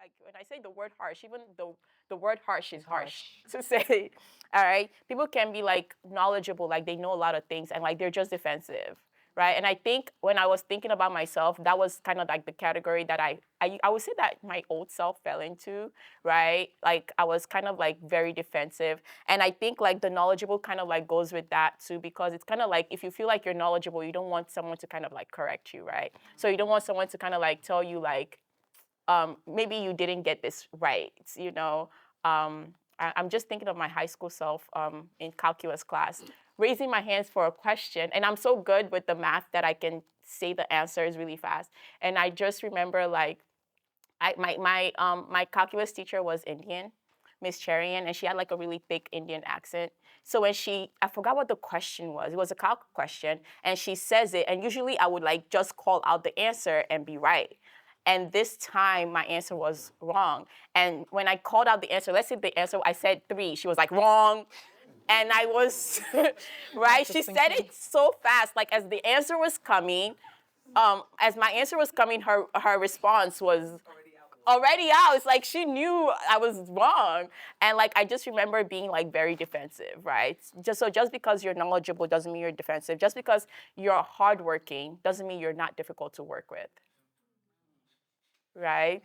like when I say the word harsh, even the word harsh is harsh to say. All right, people can be like knowledgeable, like they know a lot of things, and like they're just defensive, right? And I think when I was thinking about myself, that was kind of like the category that I would say that my old self fell into, right? Like I was kind of like very defensive, and I think like the knowledgeable kind of like goes with that too, because it's kind of like if you feel like you're knowledgeable, you don't want someone to kind of like correct you, right? So you don't want someone to kind of like tell you like maybe you didn't get this right, you know. I'm just thinking of my high school self in calculus class, raising my hands for a question, and I'm so good with the math that I can say the answers really fast. And I just remember like my calculus teacher was Indian, Miss Cherian, and she had like a really thick Indian accent. So when I forgot what the question was. It was a calc question, and she says it, and usually I would like just call out the answer and be right. And this time my answer was wrong. And when I called out the answer, let's say the answer I said 3, she was like wrong. And I was right. She said it so fast, like as the answer was coming, as my answer was coming, her response was already out. It's like she knew I was wrong. And like I just remember being like very defensive, right? Just because you're knowledgeable doesn't mean you're defensive. Just because you're hardworking doesn't mean you're not difficult to work with, right?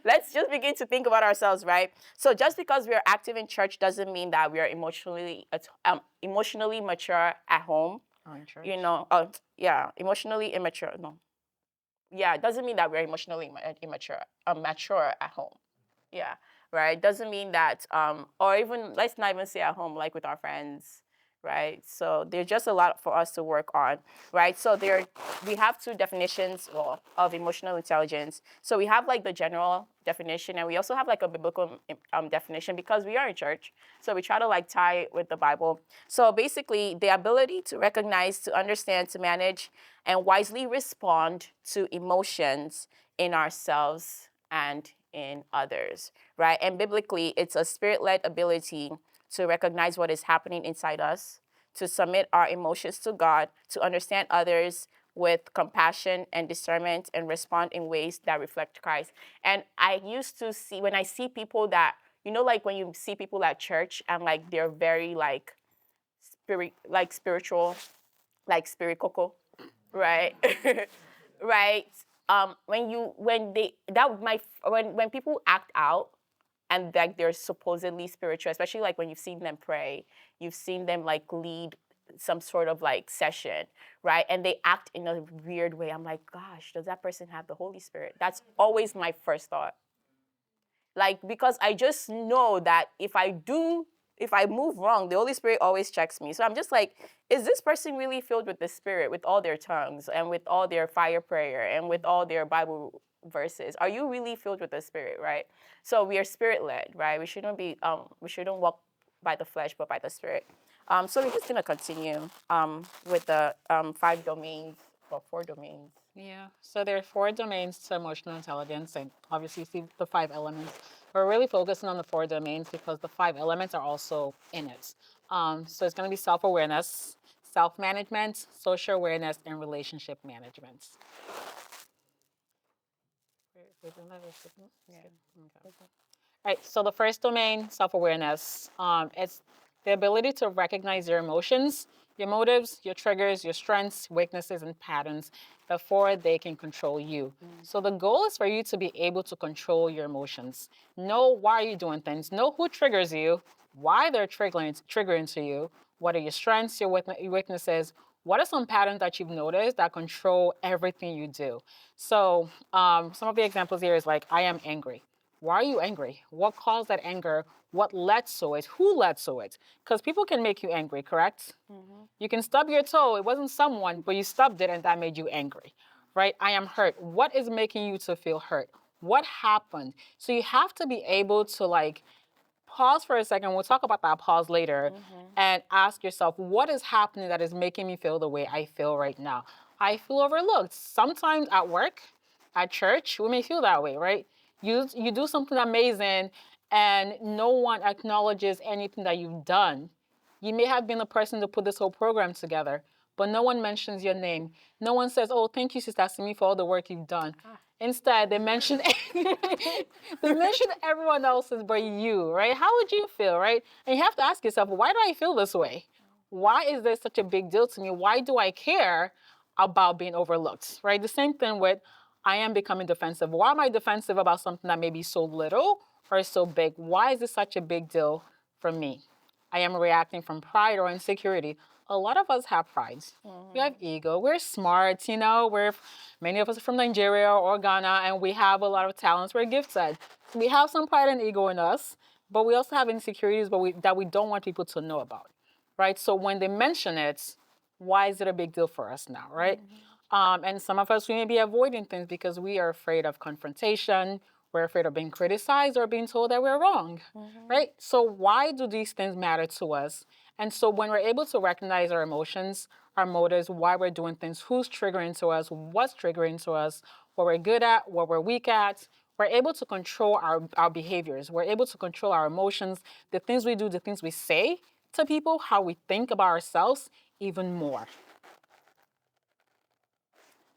Let's just begin to think about ourselves, right? So just because we are active in church doesn't mean that we are emotionally mature at home. Oh, in church. You know, yeah, emotionally immature. No, yeah, it doesn't mean that we're emotionally immature, mature at home. Yeah, right. Doesn't mean that, or even let's not even say at home, like with our friends, right? So there's just a lot for us to work on, right? So we have two definitions of emotional intelligence. So we have like the general definition, and we also have like a biblical definition because we are in church. So we try to like tie it with the Bible. So basically, the ability to recognize, to understand, to manage, and wisely respond to emotions in ourselves and in others, right? And biblically, it's a spirit-led ability to recognize what is happening inside us, to submit our emotions to God, to understand others with compassion and discernment, and respond in ways that reflect Christ. And I used to see, when I see people that, you know, like when you see people at church and like they're very like spiritual, like spirit coco, right? Right. When people act out and like they're supposedly spiritual, especially like when you've seen them pray, you've seen them like lead some sort of like session, right? And they act in a weird way. I'm like, gosh, does that person have the Holy Spirit? That's always my first thought. Like, because I just know that if I move wrong, the Holy Spirit always checks me. So I'm just like, is this person really filled with the Spirit, with all their tongues and with all their fire prayer and with all their Bible verses? Are you really filled with the Spirit, right? So we are spirit-led, right? We shouldn't walk by the flesh, but by the Spirit. So we're just gonna continue with the 5 domains or 4 domains. Yeah, so there are 4 domains to emotional intelligence, and obviously see the 5 elements. We're really focusing on the 4 domains because the 5 elements are also in it. So it's going to be self-awareness, self-management, social awareness, and relationship management. Yeah. Okay. All right, so the first domain, self-awareness, it's the ability to recognize your emotions, your motives, your triggers, your strengths, weaknesses, and patterns before they can control you. So the goal is for you to be able to control your emotions. Know why you're doing things. Know who triggers you, why they're triggering to you, what are your strengths, your weaknesses, what are some patterns that you've noticed that control everything you do. So some of the examples here is like, I am angry. Why are you angry? What caused that anger? What led to it? Who led to it? Because people can make you angry, correct? Mm-hmm. You can stub your toe. It wasn't someone, but you stubbed it and that made you angry, right? I am hurt. What is making you to feel hurt? What happened? So you have to be able to like pause for a second. We'll talk about that pause later, and ask yourself, what is happening that is making me feel the way I feel right now? I feel overlooked. Sometimes at work, at church, we may feel that way, right? You do something amazing and no one acknowledges anything that you've done. You may have been the person to put this whole program together, but no one mentions your name. No one says, oh, thank you, Sister Simi, for all the work you've done. Instead, they mention they mention everyone else's but you, right? How would you feel, right? And you have to ask yourself, why do I feel this way? Why is this such a big deal to me? Why do I care about being overlooked, right? The same thing with I am becoming defensive. Why am I defensive about something that may be so little or so big? Why is this such a big deal for me? I am reacting from pride or insecurity. A lot of us have pride. We have ego. We're smart, many of us are from Nigeria or Ghana, and we have a lot of talents. We're gifted. We have some pride and ego in us, but we also have insecurities that we don't want people to know about, right? So when they mention it, why is it a big deal for us now, right? And some of us, we may be avoiding things because we are afraid of confrontation. We're afraid of being criticized or being told that we're wrong, right? So why do these things matter to us? And so when we're able to recognize our emotions, our motives, why we're doing things, who's triggering to us, what's triggering to us, what we're good at, what we're weak at, we're able to control our behaviors. We're able to control our emotions, the things we do, the things we say to people, how we think about ourselves even more.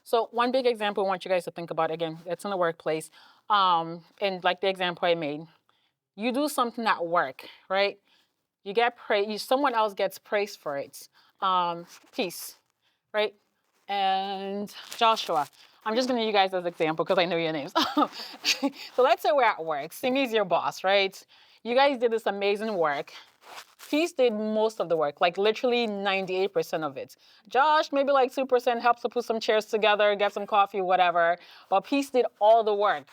So one big example I want you guys to think about, again, it's in the workplace. And like the example I made, you do something at work, right? You get praise, someone else gets praised for it. Peace, right? And Joshua. I'm just going to use you guys as an example because I know your names. So let's say we're at work. Simi's your boss, right? You guys did this amazing work. Peace did most of the work, like literally 98% of it. Josh, maybe like 2% helps to put some chairs together, get some coffee, whatever. But Peace did all the work.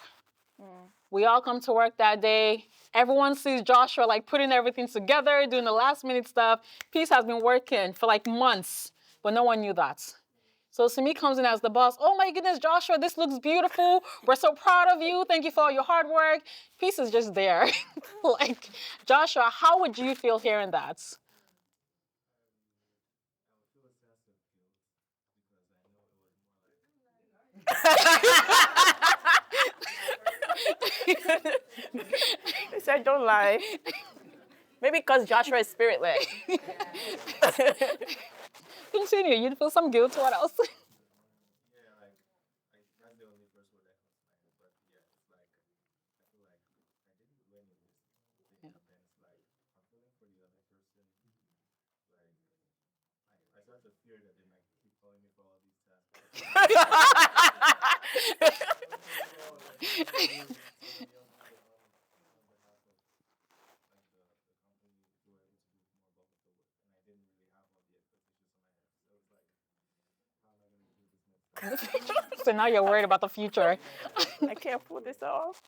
We all come to work that day. Everyone sees Joshua like putting everything together, doing the last minute stuff. Peace has been working for like months, but no one knew that. So Simi comes in as the boss. Oh my goodness, Joshua, this looks beautiful. We're so proud of you. Thank you for all your hard work. Peace is just there. Like, Joshua, how would you feel hearing that? They said, don't lie. Maybe because Joshua is spirit-led. Continue. You'd feel some guilt. What else? So now you're worried about the future. I can't pull this off.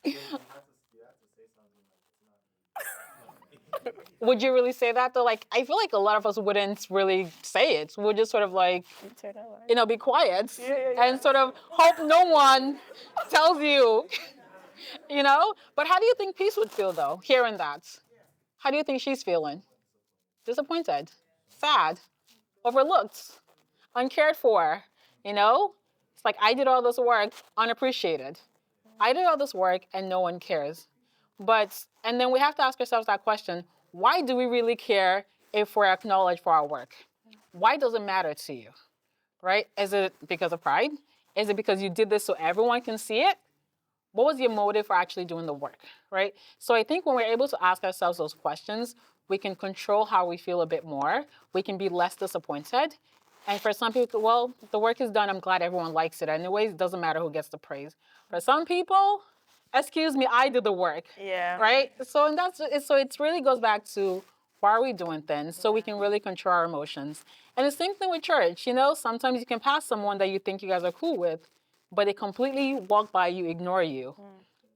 Would you really say that though? Like, I feel like a lot of us wouldn't really say it. We'll just sort of like, be quiet and sort of hope no one tells you, But how do you think Peace would feel though, hearing that? How do you think she's feeling? Disappointed, sad, overlooked, uncared for, It's like, I did all this work unappreciated. I did all this work and no one cares. And then we have to ask ourselves that question, why do we really care if we're acknowledged for our work? Why does it matter to you, right? Is it because of pride? Is it because you did this so everyone can see it? What was your motive for actually doing the work, right? So I think when we're able to ask ourselves those questions, we can control how we feel a bit more. We can be less disappointed. And for some people, well, the work is done. I'm glad everyone likes it. Anyways, it doesn't matter who gets the praise. For some people, excuse me, I did the work. Yeah. Right? So it really goes back to why are we doing things so we can really control our emotions. And the same thing with church. Sometimes you can pass someone that you think you guys are cool with, but they completely walk by you, ignore you.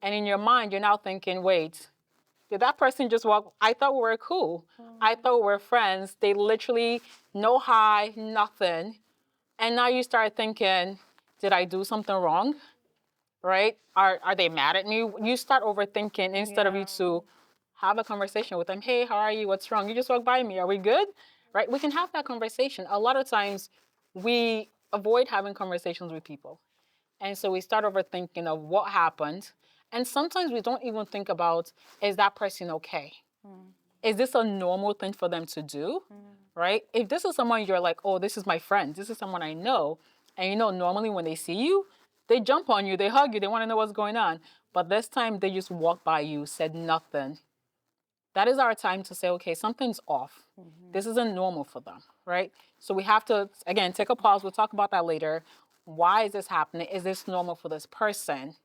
And in your mind, you're now thinking, wait, did that person just walk? I thought we were cool. I thought we were friends. They literally, no hi, nothing. And now you start thinking, did I do something wrong? Right? Are they mad at me? You start overthinking instead of you to have a conversation with them. Hey, how are you? What's wrong? You just walked by me. Are we good? Right? We can have that conversation. A lot of times we avoid having conversations with people. And so we start overthinking of what happened. And sometimes we don't even think about, is that person okay? Is this a normal thing for them to do? right? If this is someone you're like, oh, this is my friend, this is someone I know, and normally when they see you, they jump on you, they hug you, they want to know what's going on. But this time they just walked by you, said nothing. That is our time to say, okay, something's off. This isn't normal for them, right? So we have to, again, take a pause. We'll talk about that later. Why is this happening? Is this normal for this person?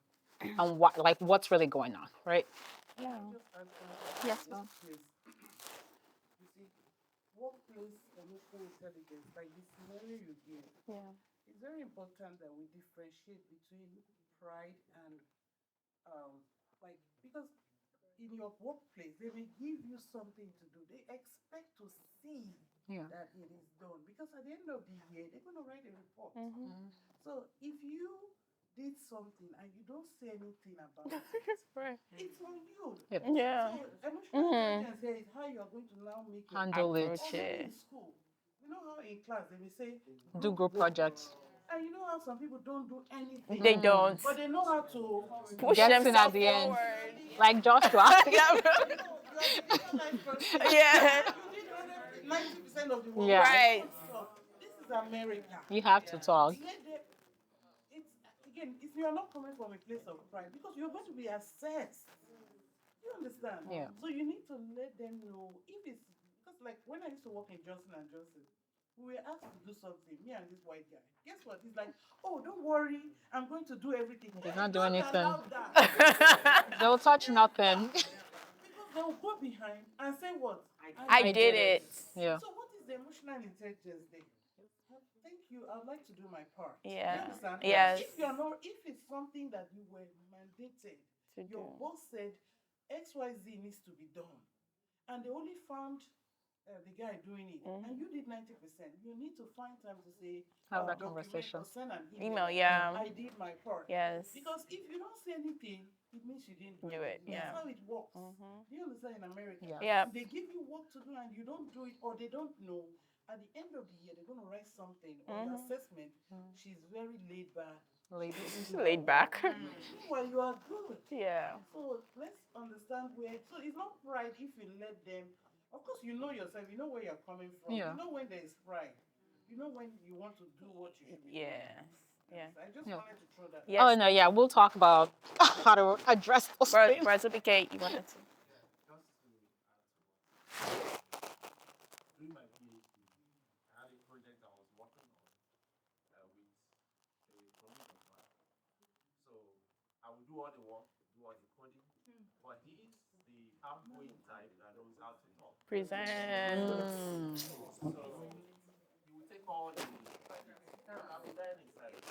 And what, like, what's really going on, right? Yeah. Yes, ma'am. You see, workplace emotional intelligence, like the scenario you gave, Yeah. it's very important that we differentiate between pride and like because in your workplace they may give you something to do. They expect to see Yeah. that it is done because at the end of the year they're going to write a report. Mm-hmm. So if you did something and you don't say anything about it, Right. it's on you. Yep. Yeah. So emotional intelligence here is how you are going to now make your Handle it. Approach also it. in school. You know how in class they will say Do group work. projects. And you know how some people don't do anything. They don't But they know how to push Gets in at themselves the end. forward. Like Joshua. Yeah. you are the real life person. Yeah. You did 90% of the work. Yeah. Right. This is America. You have to talk. Let them, it's again, it's you're not coming from a place of pride because you're going to be assessed. You understand? Yeah. So you need to let them know if it's because like when I used to work in Johnson and Johnson, we were asked to do something, me and this white guy. Guess what? He's like, oh, don't worry, I'm going to do everything. Did not do Don't anything. allow that. They'll touch nothing. Because they will go behind and say what? I did it. Yeah. So what is the emotional intelligence there? Thank you. I'd like to do my part. Yeah. You understand? Yes. If you're not, if it's something that you were mandated, To your do. boss said XYZ needs to be done, and they only found the guy doing it, and you did 90%. You need to find time to say, Have that document conversation. or send an Email, email. yeah. I did my part. Yes. Because if you don't say anything, it means you didn't Do it, That's yeah. how it works. Mhm. Do you understand in America? Yeah. Yeah. If they give you work to do and you don't do it or they don't know, at the end of the year they're going to write something on your assessment. She's very laid back. Laid back. Meanwhile, you are good. Yeah. So let's understand where. So it's not pride if you let them. Of course, you know yourself. You know where you're coming from. Yeah. You know when there is pride. You know when you want to do what you should be doing. Yes. Yeah. I just Yeah. wanted to throw that. Yes. Oh no, yeah, we'll talk about how to address those things. Brother PK, you wanted to. During my PhD, I had a project I was working on with a promotion plan. So I would do all the work, do all the coding, but he is the outgoing type that knows how to talk. Present. So he would take all the credit. I would die in silence.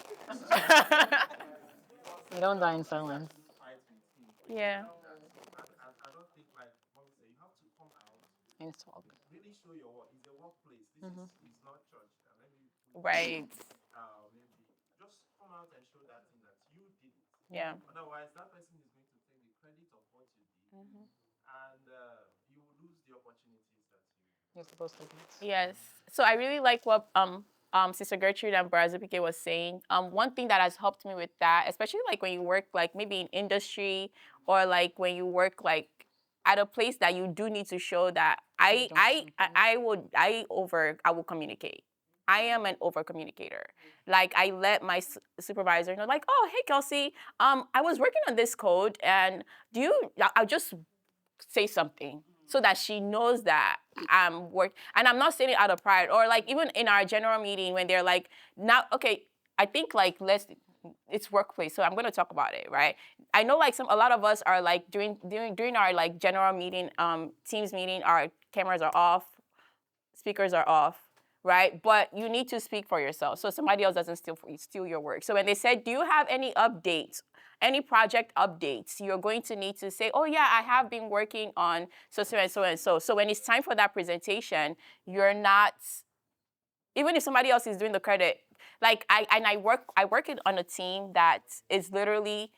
You don't die in silence. Fight with him. Yeah. I don't think like what we say, you have to come out, And talk. really show your work. It's a workplace. This is not church. And maybe Right. maybe just come out and show that thing that you did it. Yeah. Otherwise, that person is going to take the credit of what you did, and you will lose the opportunities that You're supposed to get. Yes. So I really like what Sister Gertrude and Brother PK was saying. One thing that has helped me with that, especially like when you work like maybe in industry or like when you work like at a place that you do need to show that I will communicate. I am an over communicator. Like I let my supervisor know, like, oh hey Kelsey, I was working on this code, and I'll just say something so that she knows that I'm and I'm not saying it out of pride, or like even in our general meeting when they're like, now okay, I think like it's workplace, so I'm going to talk about it, right? I know like a lot of us are like during our like general meeting, teams meeting, our cameras are off, speakers are off, right? But you need to speak for yourself so somebody else doesn't steal your work. So when they said, do you have any updates, any project updates, you're going to need to say, oh yeah, I have been working on so and so and so. So when it's time for that presentation, you're not, even if somebody else is doing the credit, like I work on a team that is literally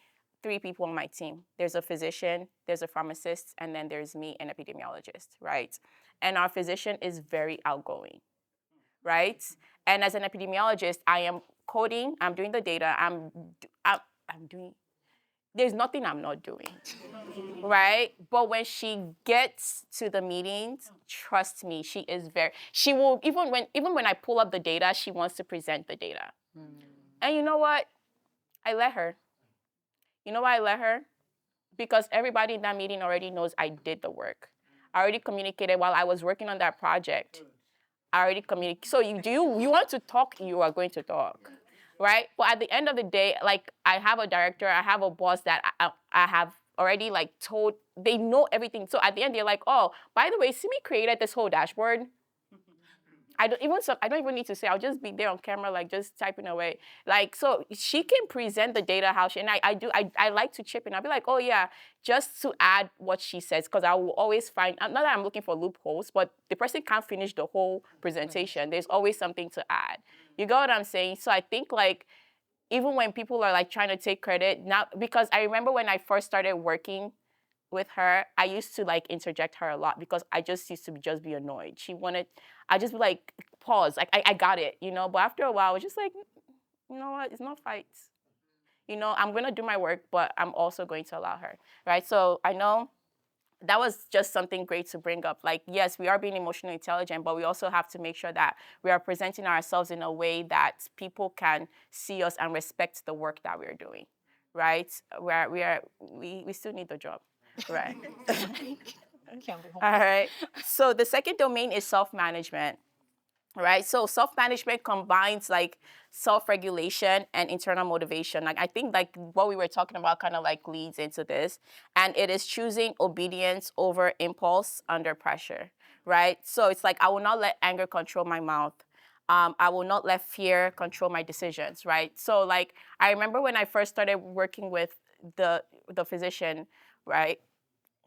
3 people on my team. There's a physician, there's a pharmacist, and then there's me, an epidemiologist, right? And our physician is very outgoing, right? And as an epidemiologist, I am coding, I'm doing the data, I'm doing there's nothing I'm not doing, right? But when she gets to the meetings, trust me, she will, even when I pull up the data, she wants to present the data. And you know what? I let her. You know why I let her? Because everybody in that meeting already knows I did the work. I already communicated while I was working on that project. I already communicated. So you want to talk, you are going to talk, right? But at the end of the day, like I have a director, I have a boss that I have already like told, they know everything. So at the end, they're like, oh, by the way, Simi created this whole dashboard. I don't even need to say. I'll just be there on camera, like just typing away. Like so, she can present the data how she, and I like to chip in. I'll be like, oh yeah, just to add what she says, because I will always find. Not that I'm looking for loopholes, but the person can't finish the whole presentation. There's always something to add. You get what I'm saying? So I think like even when people are like trying to take credit now, because I remember when I first started working with her, I used to like interject her a lot because I just used to just be annoyed. I just be like, pause, like I got it, you know. But after a while, I was just like, you know what? It's not fights. You know, I'm gonna do my work, but I'm also going to allow her, right? So I know that was just something great to bring up. Like, yes, we are being emotionally intelligent, but we also have to make sure that we are presenting ourselves in a way that people can see us and respect the work that we're doing, right? We still need the job, right? Can't be home. All right. So the second domain is self-management, right? So self-management combines like self-regulation and internal motivation. Like I think like what we were talking about kind of like leads into this, and it is choosing obedience over impulse under pressure, right? So it's like I will not let anger control my mouth. I will not let fear control my decisions, right? So like I remember when I first started working with the physician, right?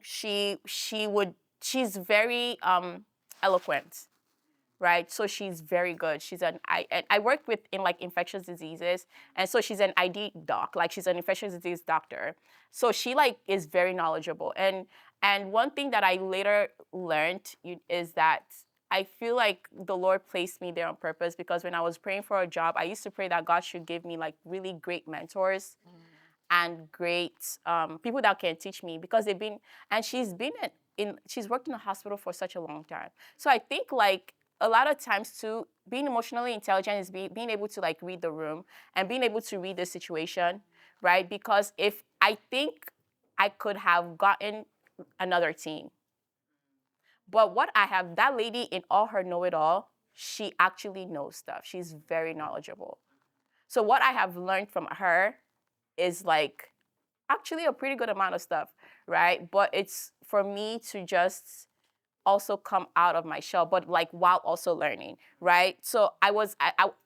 She's very eloquent, right? So she's very good. And I worked with in like infectious diseases, and so she's an ID doc, like she's an infectious disease doctor. So she like is very knowledgeable. And one thing that I later learned is that I feel like the Lord placed me there on purpose, because when I was praying for a job, I used to pray that God should give me like really great mentors and great people that can teach me, because they've been, and she's worked in a hospital for such a long time. So I think like a lot of times too, being emotionally intelligent is being able to like read the room and being able to read the situation, right? Because if I think I could have gotten another team, but what I have, that lady in all her know-it-all, she actually knows stuff. She's very knowledgeable. So what I have learned from her is like actually a pretty good amount of stuff, right? But it's for me to just also come out of my shell, but like while also learning, right? So I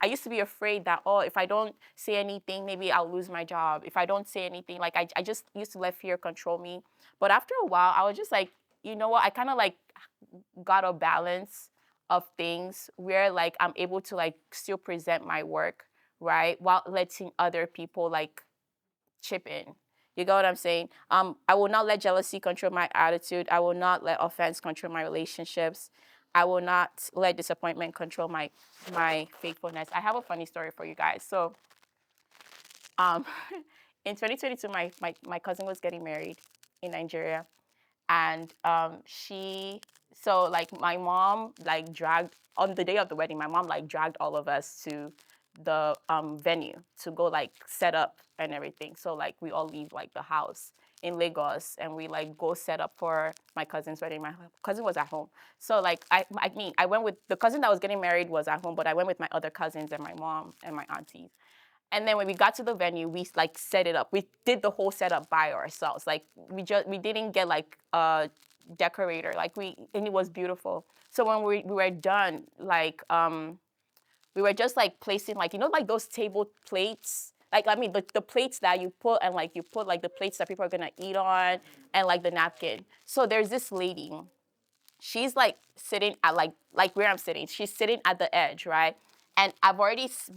used to be afraid that, oh, if I don't say anything, maybe I'll lose my job. If I don't say anything, like I just used to let fear control me. But after a while, I was just like, you know what? I kind of like got a balance of things where like I'm able to like still present my work, right? While letting other people like chip in. You get what I'm saying? I will not let jealousy control my attitude. I will not let offense control my relationships. I will not let disappointment control my faithfulness. I have a funny story for you guys. So, um, in 2022, my cousin was getting married in Nigeria, and so like my mom like dragged on the day of the wedding. My mom like dragged all of us to the venue to go like set up and everything. So like we all leave like the house in Lagos, and we like go set up for my cousin's wedding. My cousin was at home. So like I went with the cousin that was getting married was at home, but I went with my other cousins and my mom and my aunties. And then when we got to the venue, we like set it up. We did the whole setup by ourselves. Like we didn't get like a decorator. Like and it was beautiful. So when we were done, like we were just like placing like, you know, like those table plates. Like I mean the plates that you put, and like you put like the plates that people are gonna eat on, and like the napkin. So there's this lady. She's like sitting at like where I'm sitting. She's sitting at the edge, right? And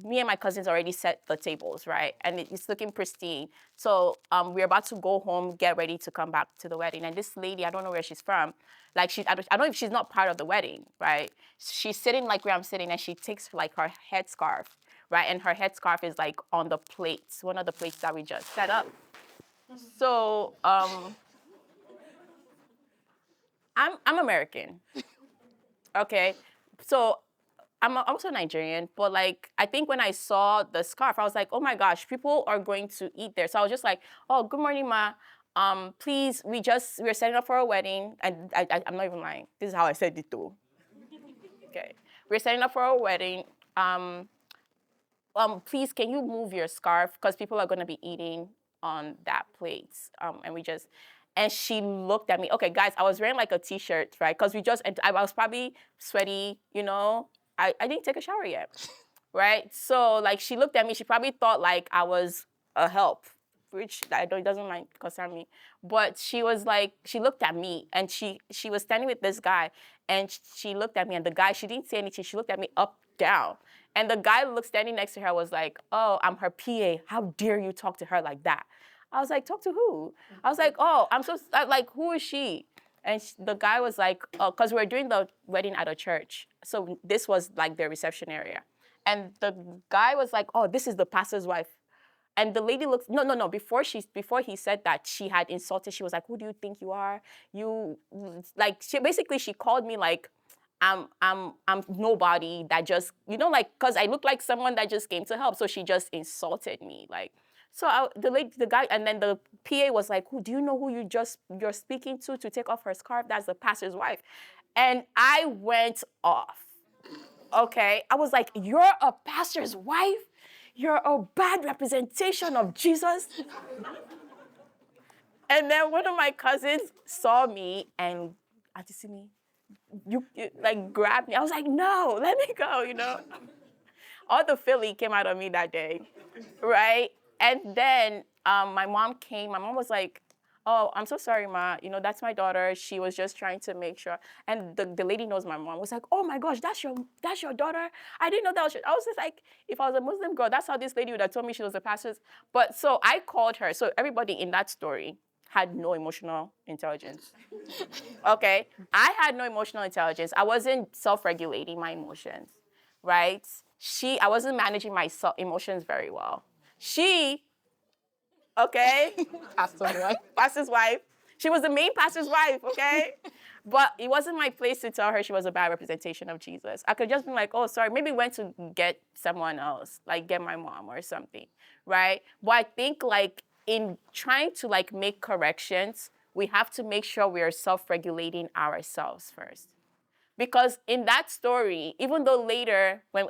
me and my cousins already set the tables, right? And it's looking pristine. So we're about to go home, get ready to come back to the wedding. And this lady, I don't know where she's from. Like I don't know if she's not part of the wedding, right? She's sitting like where I'm sitting, and she takes like her headscarf, right? And her headscarf is like on the plates, one of the plates that we just set up. So I'm American. Okay. So I'm also Nigerian, but like I think when I saw the scarf, I was like, oh my gosh, people are going to eat there. So I was just like, oh, good morning, ma. Please, we're setting up for a wedding, and I'm not even lying. This is how I said it too. Okay, we're setting up for a wedding. Um, please, can you move your scarf because people are gonna be eating on that plate. And she looked at me. Okay, guys, I was wearing like a t-shirt, right? Because and I was probably sweaty, you know. I didn't take a shower yet, right? So like she looked at me. She probably thought like I was a help, which I don't, it doesn't mind concern me. But she was like, she looked at me, and she was standing with this guy, and she looked at me, and the guy, she didn't say anything. She looked at me up down, and the guy looked standing next to her was like, oh, I'm her PA. How dare you talk to her like that? I was like, talk to who? I was like, oh, like, who is she? And the guy was like, because we were doing the wedding at a church. So this was like the reception area. And the guy was like, oh, this is the pastor's wife. And the lady looks, no, no, no. Before he said that, she had insulted. She was like, who do you think you are? You, like, she called me like, I'm nobody that just, like, because I look like someone that just came to help. So she just insulted me. Like, so the guy, and then the PA was like, "Who do you know who you're speaking to take off her scarf? That's the pastor's wife." And I went off. Okay, I was like, "You're a pastor's wife? You're a bad representation of Jesus." And then one of my cousins saw me and, Auntie Simi, you like grabbed me. I was like, "No, let me go." All the Philly came out of me that day, right? And then my mom came. My mom was like, "Oh, I'm so sorry, ma. That's my daughter. She was just trying to make sure." And the lady knows my mom was like, "Oh my gosh, that's your daughter. I didn't know that was." I was just like, if I was a Muslim girl, that's how this lady would have told me she was a pastor. But so I called her. So everybody in that story had no emotional intelligence. Okay, I had no emotional intelligence. I wasn't self-regulating my emotions, right? I wasn't managing my emotions very well. She, okay, Pastor's wife. pastor's wife. She was the main pastor's wife, okay? But it wasn't my place to tell her she was a bad representation of Jesus. I could just be like, oh, sorry, maybe went to get someone else, like get my mom or something, right? But I think like in trying to like make corrections, we have to make sure we are self-regulating ourselves first. Because in that story, even though later, when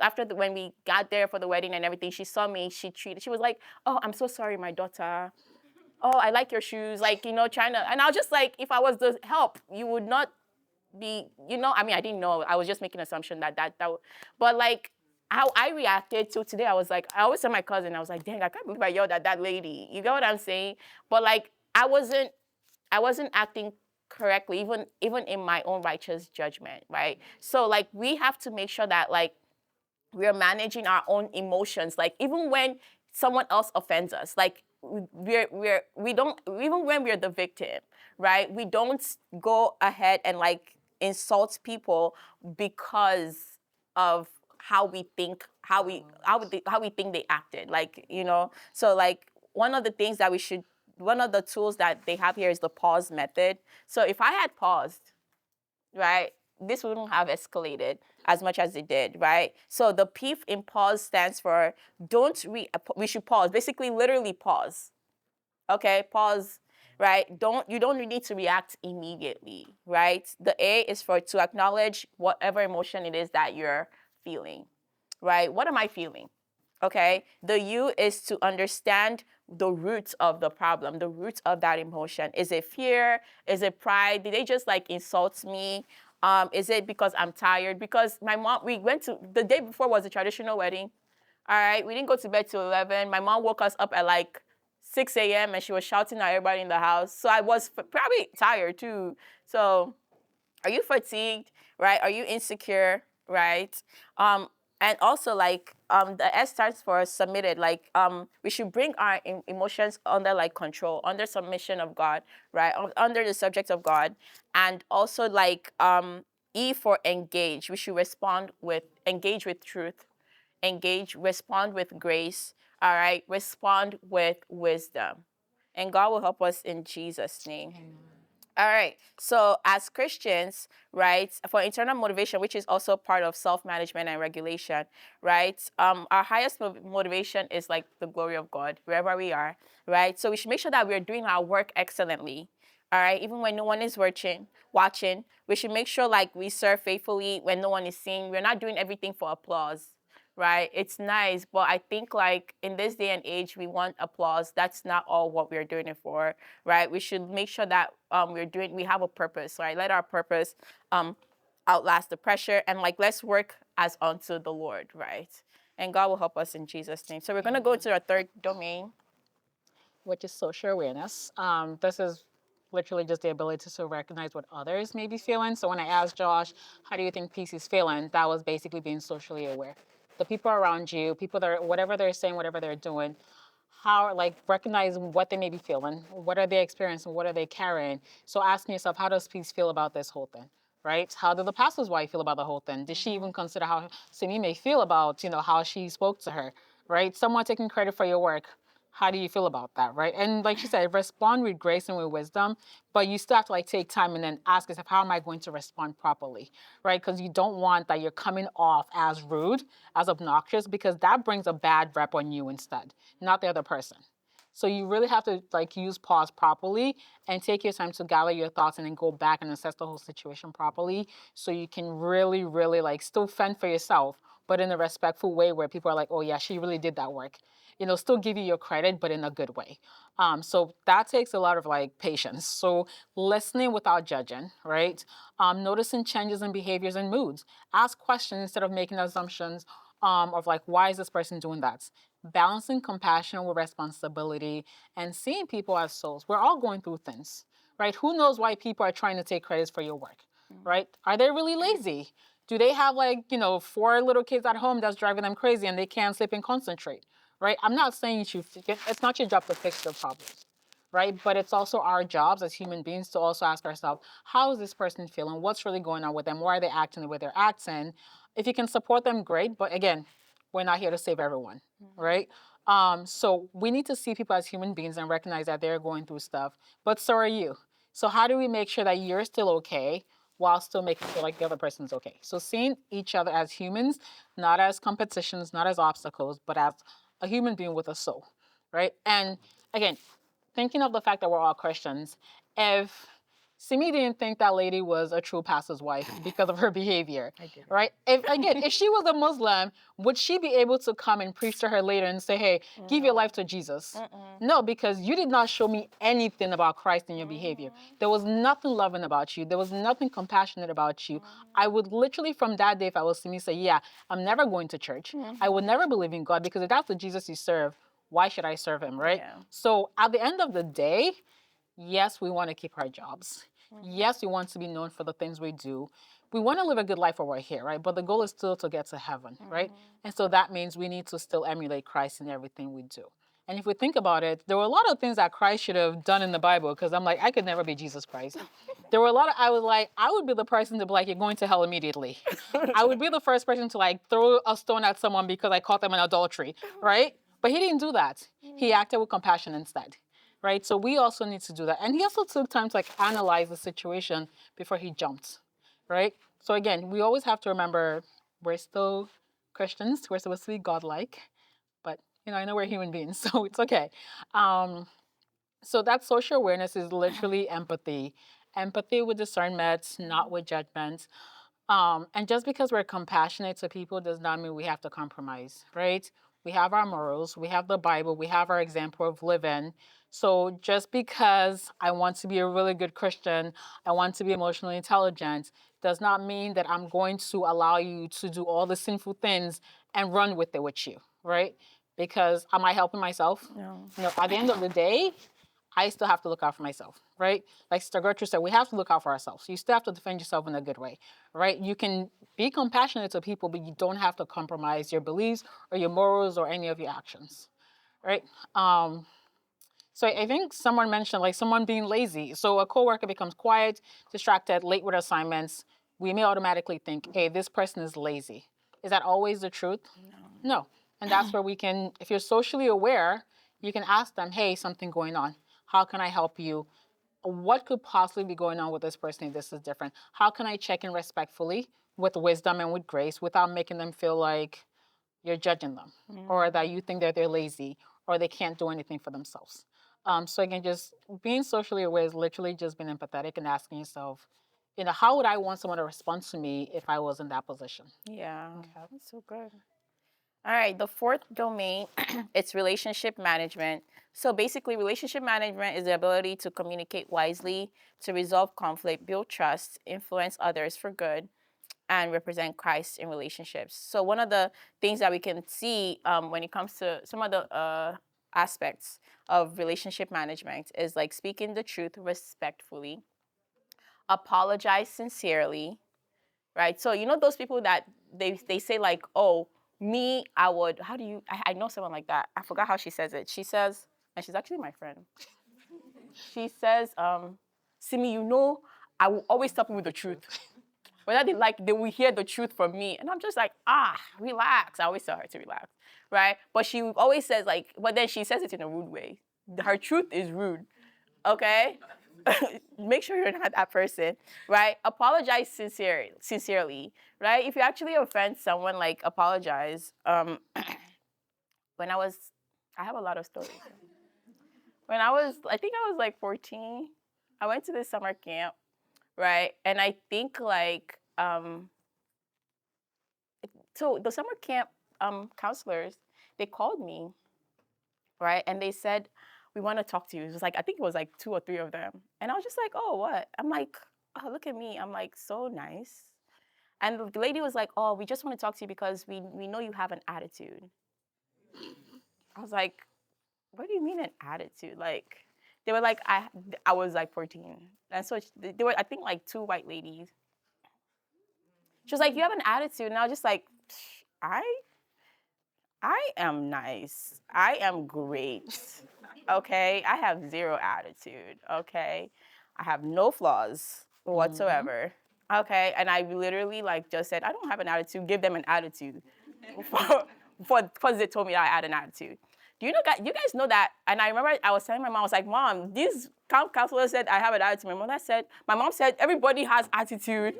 we got there for the wedding and everything, she saw me, she was like, oh, I'm so sorry, my daughter. Oh, I like your shoes, like, trying to, and I was just like, if I was the help, you would not be, I mean, I didn't know, I was just making an assumption but like, how I reacted to today, I was like, I always tell my cousin, I was like, dang, I can't believe I yelled at that lady. You get what I'm saying? But like, I wasn't acting correctly, even in my own righteous judgment, right? So like we have to make sure that like we're managing our own emotions, like even when someone else offends us, like we don't, even when we're the victim, right? We don't go ahead and like insult people because of how we think they acted, like, so like one of the tools that they have here is the pause method. So if I had paused, right, this wouldn't have escalated as much as it did, right? So the P in pause stands for we should pause, basically literally pause. Okay, pause, right? You don't need to react immediately, right? The A is for to acknowledge whatever emotion it is that you're feeling, right? What am I feeling? Okay, the U is to understand the roots of the problem, the roots of that emotion. Is it fear? Is it pride? Did they just like insult me? Is it because I'm tired? Because my mom, we went to, the day before was a traditional wedding. All right, we didn't go to bed till 11. My mom woke us up at like 6 a.m. and she was shouting at everybody in the house. So I was probably tired too. So are you fatigued, right? Are you insecure, right? And also like the S stands for submitted. Like we should bring our emotions under like control, under submission of God, right? Under the subject of God, and also like E for engage. We should engage with truth, respond with grace. All right, respond with wisdom. And God will help us in Jesus' name. All right. So as Christians, right, for internal motivation, which is also part of self-management and regulation, right, our highest motivation is like the glory of God, wherever we are, right? So we should make sure that we're doing our work excellently. All right. Even when no one is watching, we should make sure like we serve faithfully when no one is seeing. We're not doing everything for applause, right? It's nice, but I think like in this day and age, we want applause. That's not all what we're doing it for, right? We should make sure that we have a purpose, right? Let our purpose outlast the pressure, and like let's work as unto the Lord, right? And God will help us in Jesus' name. So we're gonna go to our third domain. Which is social awareness. This is literally just the ability to recognize what others may be feeling. So when I asked Josh, how do you think peace is feeling? That was basically being socially aware. The people around you, people that are, whatever they're saying, whatever they're doing, how, like, recognize what they may be feeling, what are they experiencing, what are they carrying. So asking yourself, how does peace feel about this whole thing? Right? How did the pastor's wife feel about the whole thing? Did she even consider how Simi may feel about, how she spoke to her? Right? Someone taking credit for your work. How do you feel about that, right? And like she said, respond with grace and with wisdom, but you still have to like take time and then ask yourself, how am I going to respond properly, right? Because you don't want that you're coming off as rude, as obnoxious, because that brings a bad rep on you instead, not the other person. So you really have to like use pause properly and take your time to gather your thoughts and then go back and assess the whole situation properly, so you can really, really like still fend for yourself, but in a respectful way where people are like, oh yeah, she really did that work. Still give you your credit, but in a good way. So that takes a lot of like patience. So listening without judging, right? Noticing changes in behaviors and moods. Ask questions instead of making assumptions of like, why is this person doing that? Balancing compassion with responsibility and seeing people as souls. We're all going through things, right? Who knows why people are trying to take credits for your work, right? Are they really lazy? Do they have like, 4 little kids at home that's driving them crazy and they can't sleep and concentrate? Right? I'm not saying it's not your job to fix their problems, right? But it's also our jobs as human beings to also ask ourselves, how is this person feeling? What's really going on with them? Why are they acting the way they're acting? If you can support them, great. But again, we're not here to save everyone, right? So we need to see people as human beings and recognize that they're going through stuff, but so are you. So how do we make sure that you're still okay while still making sure like the other person's okay? So seeing each other as humans, not as competitions, not as obstacles, but as a human being with a soul, right? And again, thinking of the fact that we're all Christians, if Simi didn't think that lady was a true pastor's wife because of her behavior, right? If she was a Muslim, would she be able to come and preach to her later and say, hey, give your life to Jesus? No, because you did not show me anything about Christ in your behavior. There was nothing loving about you. There was nothing compassionate about you. I would literally, from that day, if I was Simi, say, yeah, I'm never going to church. I would never believe in God, because if that's the Jesus you serve, why should I serve him, right? Yeah. So at the end of the day, yes, we want to keep our jobs. Yes, we want to be known for the things we do. We want to live a good life while we're here, right? But the goal is still to get to heaven, right? And so that means we need to still emulate Christ in everything we do. And if we think about it, there were a lot of things that Christ should have done in the Bible, because I'm like, I could never be Jesus Christ. There were a lot of, I was like, I would be the person to be like, you're going to hell immediately. I would be the first person to like throw a stone at someone because I caught them in adultery, right? But he didn't do that. He acted with compassion instead, right? So we also need to do that. And he also took time to like analyze the situation before he jumped, right? So again, we always have to remember we're still Christians. We're supposed to be godlike, but I know we're human beings, so it's okay. So that social awareness is literally empathy. Empathy with discernment, not with judgment. And just because we're compassionate to people does not mean we have to compromise, right? We have our morals, we have the Bible, we have our example of living. So just because I want to be a really good Christian, I want to be emotionally intelligent, does not mean that I'm going to allow you to do all the sinful things and run with it with you, right? Because am I helping myself? No. At the end of the day, I still have to look out for myself, right? Like Sister Gertrude said, we have to look out for ourselves. You still have to defend yourself in a good way, right? You can be compassionate to people, but you don't have to compromise your beliefs or your morals or any of your actions, right? So I think someone mentioned like someone being lazy. So a coworker becomes quiet, distracted, late with assignments. We may automatically think, hey, this person is lazy. Is that always the truth? No. And that's where we can, if you're socially aware, you can ask them, hey, something going on. How can I help you? What could possibly be going on with this person if this is different? How can I check in respectfully with wisdom and with grace without making them feel like you're judging them or that you think that they're lazy or they can't do anything for themselves? So again, just being socially aware is literally just being empathetic and asking yourself, how would I want someone to respond to me if I was in that position? Yeah, that's so good. All right, the fourth domain, it's relationship management. So basically, relationship management is the ability to communicate wisely, to resolve conflict, build trust, influence others for good, and represent Christ in relationships. So one of the things that we can see when it comes to some of the aspects of relationship management is like speaking the truth respectfully, apologize sincerely, right? So those people that they say like, oh, me, I would. How do you? I know someone like that. I forgot how she says it. She says, and she's actually my friend. She says, Simi, I will always tell people the truth. Whether they will hear the truth from me, and I'm just like, relax. I always tell her to relax, right? But she always says like, but then she says it in a rude way. Her truth is rude. Okay. Make sure you're not that person, right? Apologize sincerely, right? If you actually offend someone, like apologize. When I have a lot of stories. I think I was like 14. I went to this summer camp, right? And I think like, so the summer camp counselors, they called me, right? And they said, we want to talk to you. It was like, I think it was like 2 or 3 of them. And I was just like, oh, what? I'm like, oh, look at me. I'm like, so nice. And the lady was like, oh, we just want to talk to you because we know you have an attitude. I was like, what do you mean an attitude? Like, they were like, I was like 14. And so they were, I think, like 2 white ladies. She was like, you have an attitude. And I was just like, I I am nice. I am great. Okay? I have zero attitude. Okay? I have no flaws whatsoever. Okay? And I literally like just said, I don't have an attitude. Give them an attitude. Because they told me that I had an attitude. Do you guys know that? And I remember I was telling my mom, I was like, Mom, this camp counselor said I have an attitude. My mom said, everybody has attitude.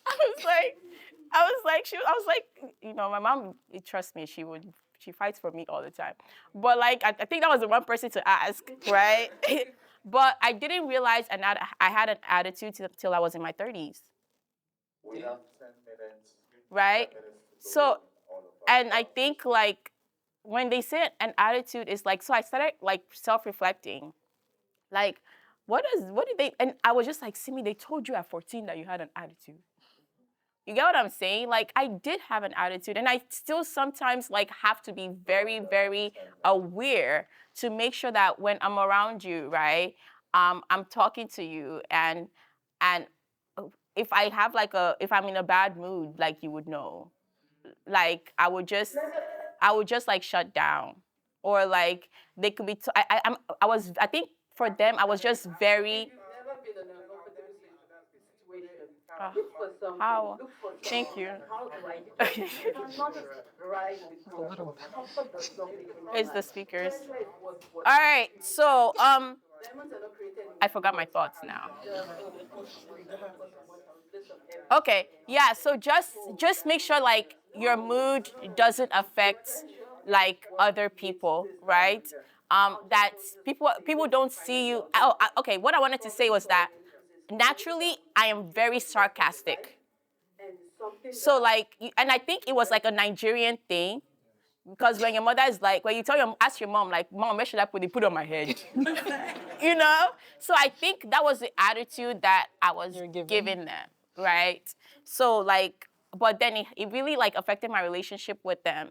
I was like, I was like, my mom, trust me, she fights for me all the time. But like, I think that was the one person to ask, right? But I didn't realize I had an attitude till I was in my 30s. We have 10 minutes. Right? 10 minutes to go So, all of our and I think like when they say an attitude is like, so I started like self-reflecting. Like, what did they, and I was just like, Simi, they told you at 14 that you had an attitude. You get what I'm saying? Like I did have an attitude and I still sometimes like have to be very, very aware to make sure that when I'm around you, right? I'm talking to you and if if I'm in a bad mood, like you would know. Like I would just like shut down. Or like they could be I think for them I was just very Never been in an uncomfortable situation. uh, Look for something. how Look for thank something. you. How do I do it? You cannot rise with comfort. Comfort does not make you It's the rise. speakers. Pressure is what All right, so diamonds are not created in I forgot my one thoughts now. place of Okay, yeah. So just make sure like your mood doesn't affect like other people, right? That people don't see you. Okay. What I wanted to say was that naturally I am very sarcastic. So like, and I think it was like a Nigerian thing. Because when your mother is like, when you ask your mom, like, Mom, where should I put on my head? you know? So I think that was the attitude that I was You're given. giving them, right? So like, but then it really like affected my relationship with them,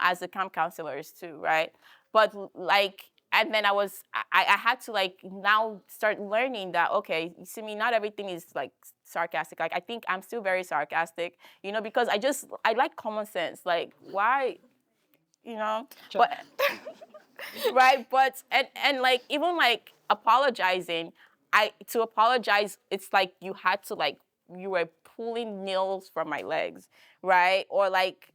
as the camp counselors too, right? But like, and then I had to like now start learning that, okay, you see me, not everything is like sarcastic. Like I think I'm still very sarcastic, because I like common sense. Like why, Sure. but right, but and like even like apologizing, to apologize, it's like you had to like you were pulling nails from my legs, right? Or like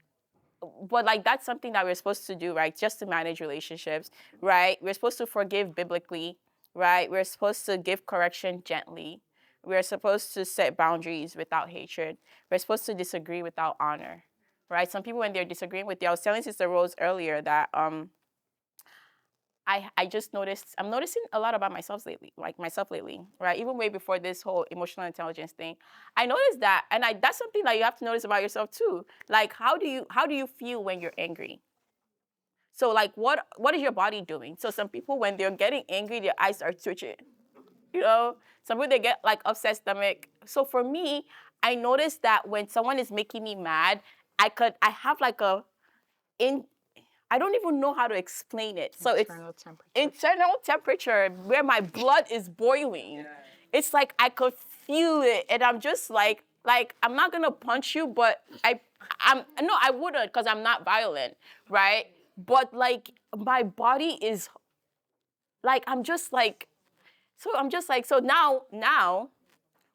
but like that's something that we're supposed to do, right? Just to manage relationships, right? We're supposed to forgive biblically, right? We're supposed to give correction gently. We're supposed to set boundaries without hatred. We're supposed to disagree without honor, right? Some people when they're disagreeing with you, I was telling Sister Rose earlier that I just noticed I'm noticing a lot about myself lately, right? Even way before this whole emotional intelligence thing, I noticed that, and that's something that you have to notice about yourself too. Like how do you feel when you're angry? So like what is your body doing? So some people when they're getting angry, their eyes are twitching. You know, some people they get like upset stomach. So for me, I noticed that when someone is making me mad, I have like a in I don't even know how to explain it. So it's Internal temperature. internal temperature where my blood is boiling. It's like I could feel it, and I'm just like I'm not gonna punch you, but I'm no, I wouldn't because I'm not violent, right? But like my body is like I'm just like so now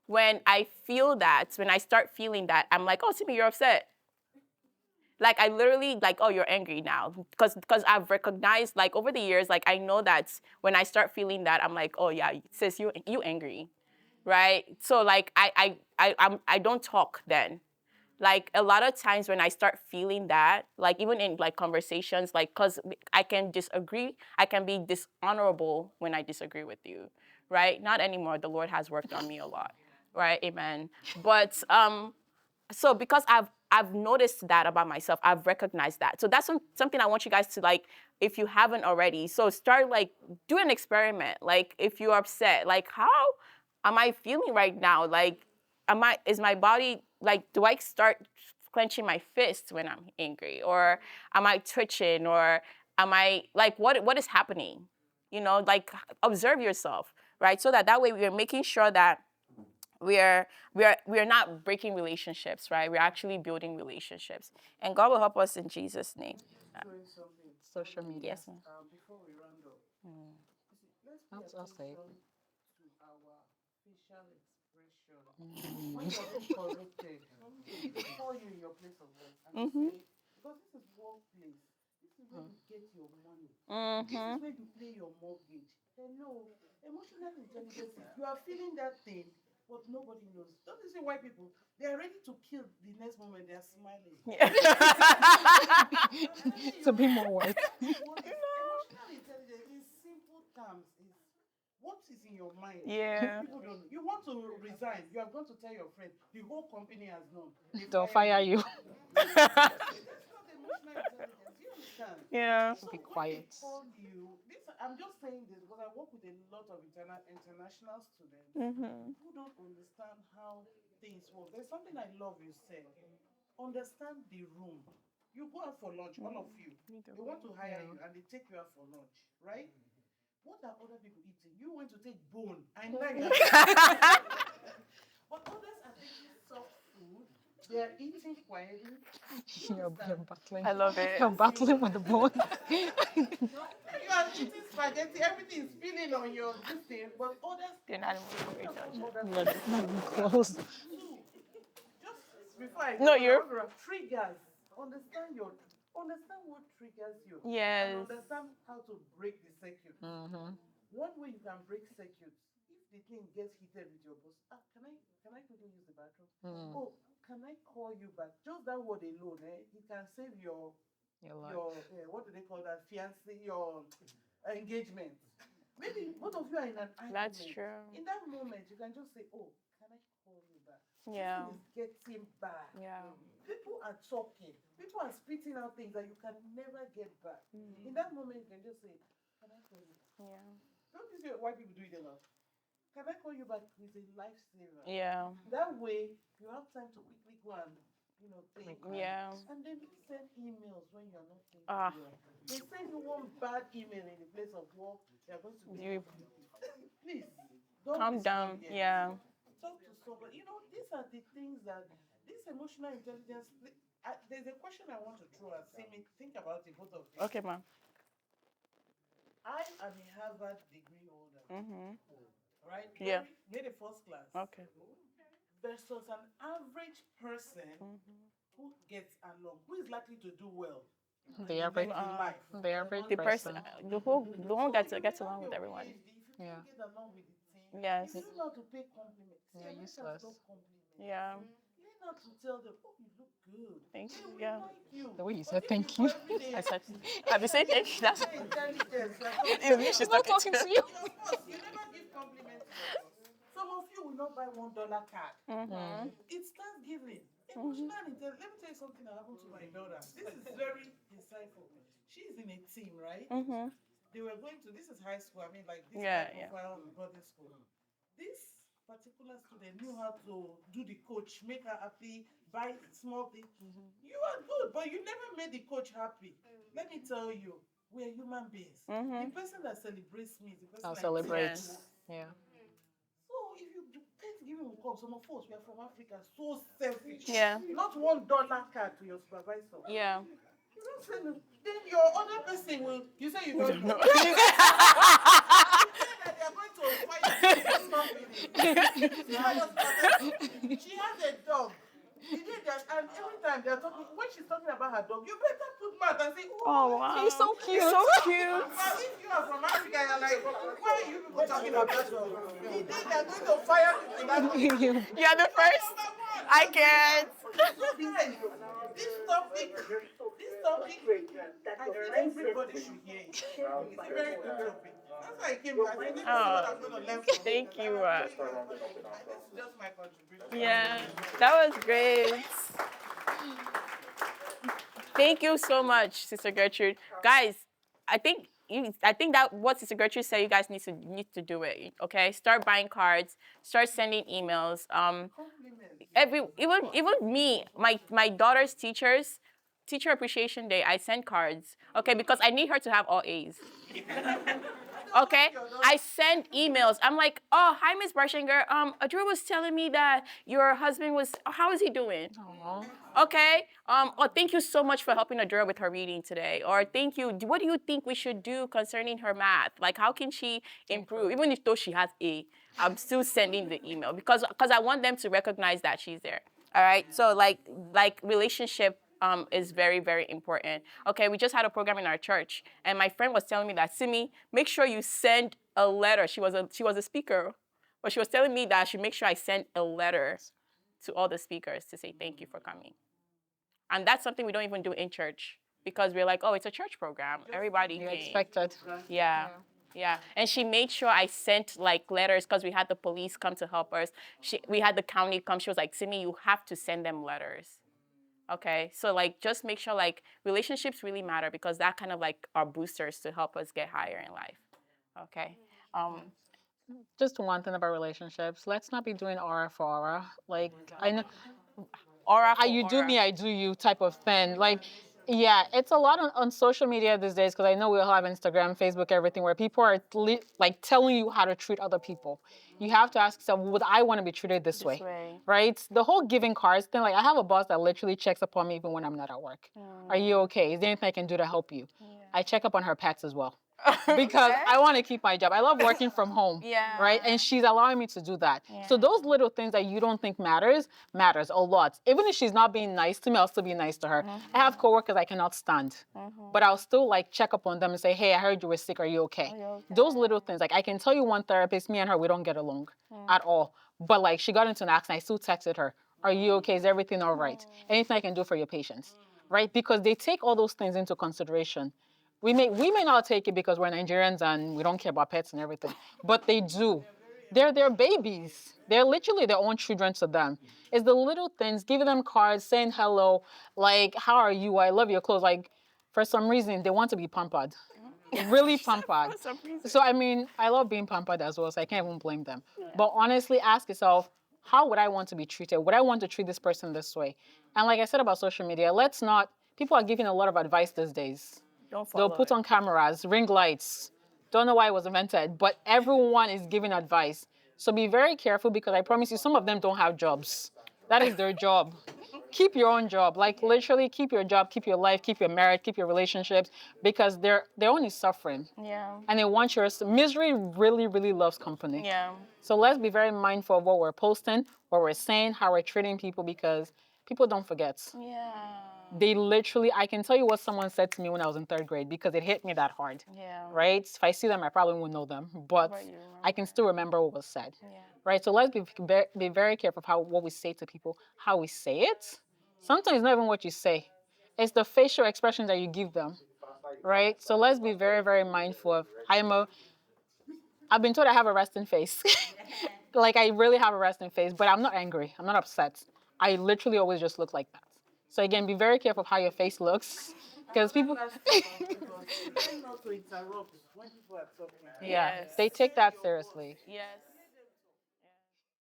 when I feel that when I start feeling that I'm like, oh Simi, you're upset. Like I literally like, oh, you're angry now because I've recognized like over the years, like I know that when I start feeling that, I'm like, oh yeah, sis, you angry, right? So like I don't talk then. Like a lot of times when I start feeling that, like even in like conversations, like cause I can disagree, I can be dishonorable when I disagree with you, right? Not anymore. The Lord has worked on me a lot, right? Amen. But so because I've noticed that about myself, I've recognized that. So that's something I want you guys to like, if you haven't already. So start like do an experiment. Like if you're upset, like how am I feeling right now? Like is my body like do I start clenching my fists when I'm angry, or am I twitching, or am I like what is happening? You know, like observe yourself, right? So that way we are making sure that we are not breaking relationships, right? We're actually building relationships, and God will help us in Jesus' name. Doing something. Social media. Yes, ma'am. Before we round up, you see, let's pay I'll say it. attention to our facial expression. When you're being corrected, somebody will call you in your place of work and say, because this is workplace, this is where you get your money. This is where you pay your mortgage. Hello, emotional intelligence. You are feeling that thing, but nobody knows. Don't you see why people they are ready to kill the next moment they are smiling? To be more work. Emotional intelligence in simple terms is what is in your mind. Yeah. People don't know. You want to resign, you are going to tell your friend, the whole company has known. They Don't fire you. That's not emotional intelligence. You understand? Yeah. So Be when quiet. they call you, this I'm just saying this because I work with a lot of international students who don't understand how things work. There's something I love you said. Understand the room. You go out for lunch, all of you. They want to hire you and they take you out for lunch, right? What are other people eating? You want to take bone. I know you are. But others are taking soft food. They are eating quietly. You're battling. I love it. You're battling with the bone. You are eating spaghetti, everything is spilling on your this thing, but others They're not moving very much. Look, it's not even close. too. Just before I No, go, you're- triggers. Understand what triggers you. Yes. And understand how to break the circuit. One way you can break circuits, if the thing gets heated with your boss, can I quickly use the bathroom? Oh, can I call you back? Just that word alone, it can save your what do they call that? Fiancé, your engagement. Maybe both of you are in an argument. That's true. In that moment, you can just say, "Oh, can I call you back?" Yeah. This thing is getting bad. Yeah. People are talking. People are spitting out things that you can never get back. In that moment, you can just say, "Can I call you back?" Yeah. Don't you see why people do it a lot? Can I call you back? It's a lifesaver. Yeah. That way, you have time to quickly go and think. Yeah. And then don't send emails when you're not thinking. Ah. They send you one bad email in the place of work. They're going to be. Please, don't Calm down. respond yet. Yeah. Talk to somebody. These are the things that this emotional intelligence. There's a question I want to throw at Simi. Think about it, both of you. Okay, ma'am. I am a Harvard degree holder, right? Yeah. Made a first class. Okay. Versus an average person who gets along, who is likely to do well The in average, life. the average The person, person. the one So that if you gets have along with your everyone. PhD, if you Yeah. can't get along with the team, Yes. if you don't know how to pay compliments, Yeah, Americans useless. love compliments. Yeah. Learn how to tell them, oh, you look good. Thank They you. will Yeah. like you. The way you But said if thank go you. every day, I said, have you said thank you? That's say intelligence, you're talking it's me about. she's Not talking talking to. to you. Of course, you never give compliments to your boss. Some of you will not buy $1 card. Mm-hmm. It's Thanksgiving. Emotional intelligence. Let me tell you something that happened to my daughter. This is very insightful. She's in a team, right? Mm-hmm. They were going to, this is high school, I mean, like this Yeah, high yeah. profile boarding school. This particular student knew how to do the coach, make her happy, buy small things. You are good, but you never made the coach happy. Let me tell you, we are human beings. The person that celebrates me is the person I'll I celebrate. Yes. Yeah. So if you do Thanksgiving will come, some of us we are from Africa, so selfish. Yeah. Not $1 card to your supervisor. Yeah. You don't send them. Then your other person will. You say you don't know. You You say that they are going to fight you for something. See how your supervisor. She has a dog. The day that, and every time they are talking, when she's talking about her dog, you better put mouth and say, Oh wow. He's so cute. He's so cute. But if you are from Africa, you're like, why are you people talking about that dog? The day they're going to fire you for that dog. You're the first. I can't. So guys, this topic, I feel everybody should hear it. It's a very good topic. That's why I came back. I said, let me see what I'm going to learn from it. Thank you. This is just my contribution. Yeah, that was great. Thank you so much, Sister Gertrude. Guys, I think that what Sister Gertrude said, you guys need to do it. Okay, start buying cards, start sending emails. Compliments. Even me, my daughter's teacher appreciation day, I send cards. Okay, because I need her to have all A's. Okay, I send emails. I'm like, oh, hi, Miss Barshinger. Adria was telling me that your husband was. How is he doing? Aw. Okay. Or thank you so much for helping Adura with her reading today. Or thank you. What do you think we should do concerning her math? Like, how can she improve? Even if though she has A, I'm still sending the email because I want them to recognize that she's there. All right. So like relationship is very, very important. Okay, we just had a program in our church, and my friend was telling me that, Simi, make sure you send a letter. She was a speaker, but she was telling me that I should make sure I send a letter to all the speakers to say thank you for coming. And that's something we don't even do in church because we're like, oh, it's a church program. Everybody You came. expected. Yeah. Yeah, and she made sure I sent like letters because we had the police come to help us. We had the county come. She was like, Simi, you have to send them letters. Okay, so like just make sure like relationships really matter because that kind of like are boosters to help us get higher in life. Okay. Just one thing about relationships. Let's not be doing aura for aura. Like I know Aura for you do aura. me, I do you type of thing. Like, yeah, it's a lot on social media these days because I know we all have Instagram, Facebook, everything where people are like telling you how to treat other people. You have to ask yourself, would I want to be treated this way? way. Right? The whole giving cards thing, like I have a boss that literally checks up on me even when I'm not at work. Are you okay? Is there anything I can do to help you? I check up on her pets as well because Okay. I want to keep my job. I love working from home. Yeah. Right? And she's allowing me to do that. So Yeah. those little things that you don't think matters a lot. Even if she's not being nice to me, I'll still be nice to her. I have coworkers I cannot stand. But I'll still like check up on them and say, hey, I heard you were sick. Are you okay? Those little things. Like I can tell you one therapist, me and her, we don't get along at all. But like she got into an accident, I still texted her. Are you okay? Is everything all right? Anything I can do for your patients? Right? Because they take all those things into consideration. We may not take it because we're Nigerians and we don't care about pets and everything, but they do. They're their babies. They're literally their own children to them. It's the little things, giving them cards, saying hello, like, how are you? I love your clothes. Like, for some reason, they want to be pampered. Really pampered. For some reason. So, I mean, I love being pampered as well, so I can't even blame them. But honestly, ask yourself, how would I want to be treated? Would I want to treat this person this way? And like I said about social media, people are giving a lot of advice these days. Don't They'll follow put on cameras, ring lights. Don't know why it was invented, but everyone is giving advice. So be very careful because I promise you, some of them don't have jobs. That is their job. Keep your own job. Like literally keep your job, keep your life, keep your marriage, keep your relationships because they're only suffering. Yeah. And they want your misery really, really loves company. Yeah. So let's be very mindful of what we're posting, what we're saying, how we're treating people because People don't forget. Yeah. They literally, I can tell you what someone said to me when I was in 3rd grade because it hit me that hard. Yeah. Right? If I see them, I probably won't know them, but But you I can still remember what was said. Yeah. Right? So let's be very careful of what we say to people, how we say it. Sometimes it's not even what you say, it's the facial expression that you give them. Right? So let's be very, very mindful of. I've been told I have a resting face. Like I really have a resting face, but I'm not angry. I'm not upset. I literally always just look like that. So again, be very careful of how your face looks, because people. Learn not to interrupt when people are talking. Yeah, Yes. they take that seriously. Yes.